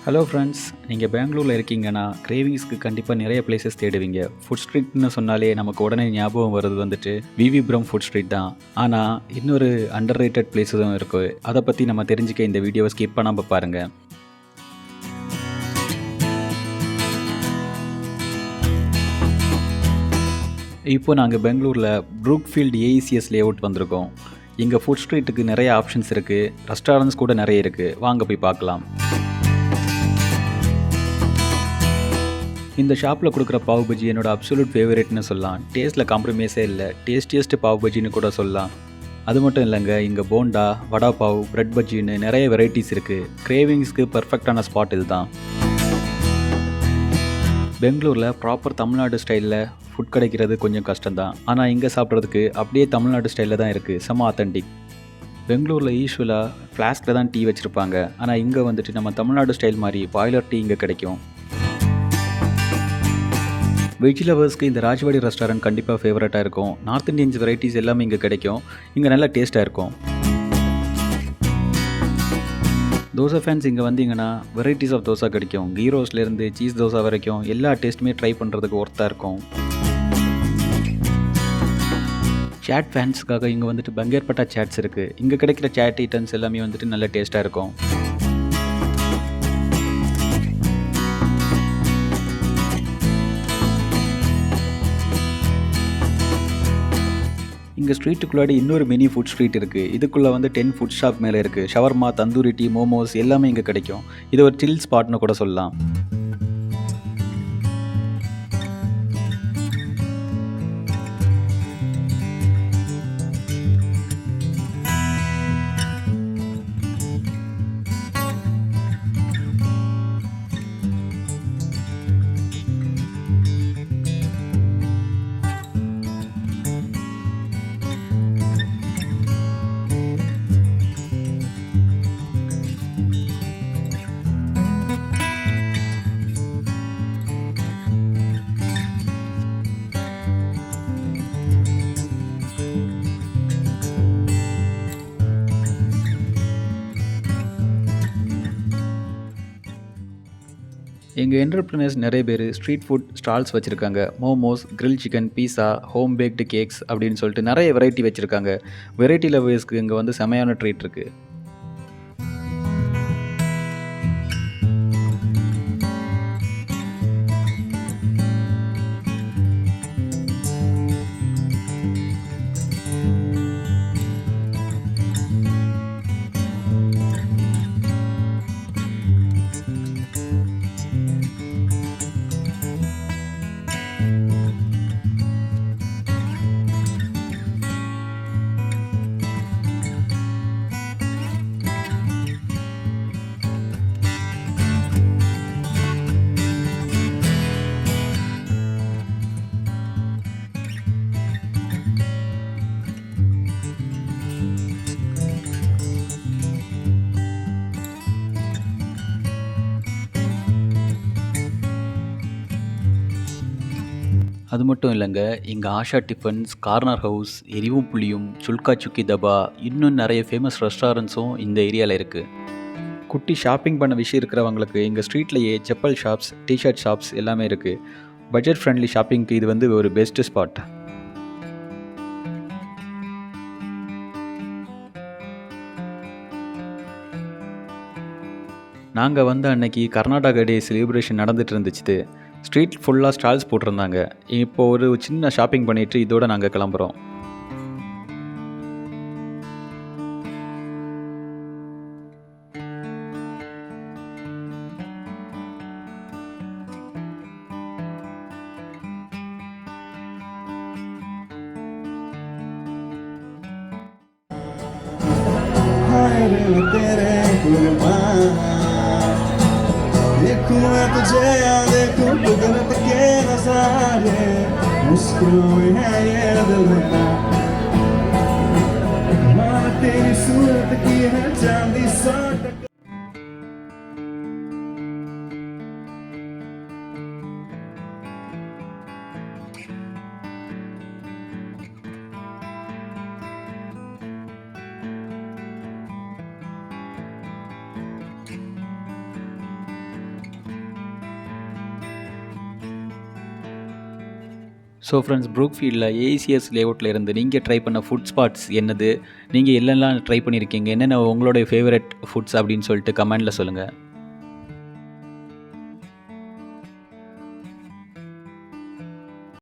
Hello friends, நீங்கள் பெங்களூரில் இருக்கீங்கன்னா கிரேவிங்ஸ்க்கு கண்டிப்பாக நிறைய பிளேசஸ் தேடுவீங்க. ஃபுட் ஸ்ட்ரீட்னு சொன்னாலே நமக்கு உடனே ஞாபகம் வருது வந்துட்டு விவிபுரம் ஃபுட் ஸ்ட்ரீட் தான். ஆனால் இன்னொரு அண்டர் ரேட்டட் பிளேஸஸும் இருக்குது. அதை பற்றி நம்ம தெரிஞ்சுக்க இந்த வீடியோவை ஸ்கிப் பண்ணாமல் பாருங்கள். இப்போ நாங்கள் பெங்களூரில் ப்ரூக்ஃபீல்ட் ஏஇசிஎஸ் லேஅவுட் வந்திருக்கோம். இங்கே ஃபுட் ஸ்ட்ரீட்டுக்கு நிறைய ஆப்ஷன்ஸ் இருக்குது, ரெஸ்டாரண்ட்ஸ் கூட நிறைய இருக்குது. வாங்க போய் பார்க்கலாம். இந்த ஷாப்பில் கொடுக்குற பாவ் பஜ்ஜி என்னோட அப்சல்யூட் ஃபேவரட்னு சொல்லலாம். டேஸ்ட்டில் காம்ப்ரமைஸே இல்லை, டேஸ்டியஸ்ட் பாவ் பஜ்ஜின்னு கூட சொல்லலாம். அது மட்டும் இல்லைங்க, இங்கே போண்டா, வடா பாவ், பிரெட் பஜ்ஜின்னு நிறைய வெரைட்டிஸ் இருக்குது. கிரேவிங்ஸ்க்கு பர்ஃபெக்டான ஸ்பாட் இது தான். பெங்களூரில் ப்ராப்பர் தமிழ்நாடு ஸ்டைலில் ஃபுட் கிடைக்கிறது கொஞ்சம் கஷ்டம்தான். ஆனால் இங்கே சாப்பிட்றதுக்கு அப்படியே தமிழ்நாடு ஸ்டைலில் தான் இருக்குது, செம்ம ஆத்தென்டிக். பெங்களூரில் யூஸ்வலாக ஃப்ளாஸ்கில் தான் டீ வச்சுருப்பாங்க. ஆனால் இங்கே வந்துட்டு நம்ம தமிழ்நாடு ஸ்டைல் மாதிரி பாய்லர் டீ இங்கே கிடைக்கும். வெஜ் லவர்ஸ்க்கு இந்த ராஜ்வாடி ரெஸ்டாரண்ட் கண்டிப்பாக ஃபேவரட்டாக இருக்கும். நார்த் இந்தியன்ஸ் வெரைட்டிஸ் எல்லாமே இங்கே கிடைக்கும். இங்கே நல்லா டேஸ்ட்டாக இருக்கும். தோசை ஃபேன்ஸ் இங்கே வந்தீங்கன்னா வெரைட்டிஸ் ஆஃப் தோசை கிடைக்கும். கீ ரோஸ்ட்லேருந்து சீஸ் தோசை வரைக்கும் எல்லா டேஸ்ட்டுமே ட்ரை பண்ணுறதுக்கு ஒர்த்தாக இருக்கும். சாட் ஃபேன்ஸுக்காக இங்கே வந்துட்டு பங்கேற்பட்டா சாட்ஸ் இருக்குது. இங்கே கிடைக்கிற சாட் ஐட்டம்ஸ் எல்லாமே வந்துட்டு நல்ல டேஸ்ட்டாக இருக்கும். இங்கே ஸ்ட்ரீட்டுக்குள்ளாடி இன்னொரு மினி ஃபுட் ஸ்ட்ரீட் இருக்குது. இதுக்குள்ளே வந்து 10 ஃபுட் ஷாப் மேலே இருக்குது. ஷவர்மா, தந்தூரி டீ, மோமோஸ் எல்லாமே இங்கே கிடைக்கும். இது ஒரு சில் ஸ்பாட்னு கூட சொல்லலாம். எங்கள் என்டர்பிரினர்ஸ் நிறைய பேர் ஸ்ட்ரீட் ஃபுட் ஸ்டால்ஸ் வச்சுருக்காங்க. மோமோஸ், கிரில் சிக்கன், பீஸா, ஹோம் பேக்டு கேக்ஸ் அப்படின்னு சொல்லிட்டு நிறைய வெரைட்டி வச்சுருக்காங்க. வெரைட்டி லவர்ஸ்க்கு இங்கே வந்து செமையான ட்ரீட் இருக்குது. அது மட்டும் இல்லைங்க, இங்கே ஆஷா டிஃபன்ஸ், கார்னர் ஹவுஸ், எரிவும் புளியும், சுல்கா சுக்கி தபா, இன்னும் நிறைய ஃபேமஸ் ரெஸ்டாரண்ட்ஸும் இந்த ஏரியாவில் இருக்குது. குட்டி ஷாப்பிங் பண்ண விஷயம் இருக்கிறவங்களுக்கு எங்கள் ஸ்ட்ரீட்லேயே செப்பல் ஷாப்ஸ், டிஷர்ட் ஷாப்ஸ் எல்லாமே இருக்குது. பட்ஜெட் ஃப்ரெண்ட்லி ஷாப்பிங்க்கு இது வந்து ஒரு பெஸ்ட்டு ஸ்பாட். நாங்கள் வந்த அன்னைக்கு கர்நாடகா டே செலிப்ரேஷன் நடந்துகிட்டு இருந்துச்சு. ஸ்ட்ரீட் ஃபுல்லாக ஸ்டால்ஸ் போட்டிருந்தாங்க. இப்போ ஒரு சின்ன ஷாப்பிங் பண்ணிவிட்டு இதோடு நாங்கள் கிளம்புறோம். कोई है ये दिल मेरा, माँ तेरी सूरत की है चांदी सा टक। ஸோ ஃப்ரெண்ட்ஸ், ப்ரூக்ஃபீல்டில் ஏசிஎஸ் லேஅவுட்டில் இருந்து நீங்கள் ட்ரை பண்ண ஃபுட் ஸ்பாட்ஸ் என்னது, நீங்கள் என்னெல்லாம் ட்ரை பண்ணியிருக்கீங்க, என்னென்ன உங்களுடைய ஃபேவரட் ஃபுட்ஸ் அப்படின்னு சொல்லிட்டு கமெண்டில் சொல்லுங்கள்.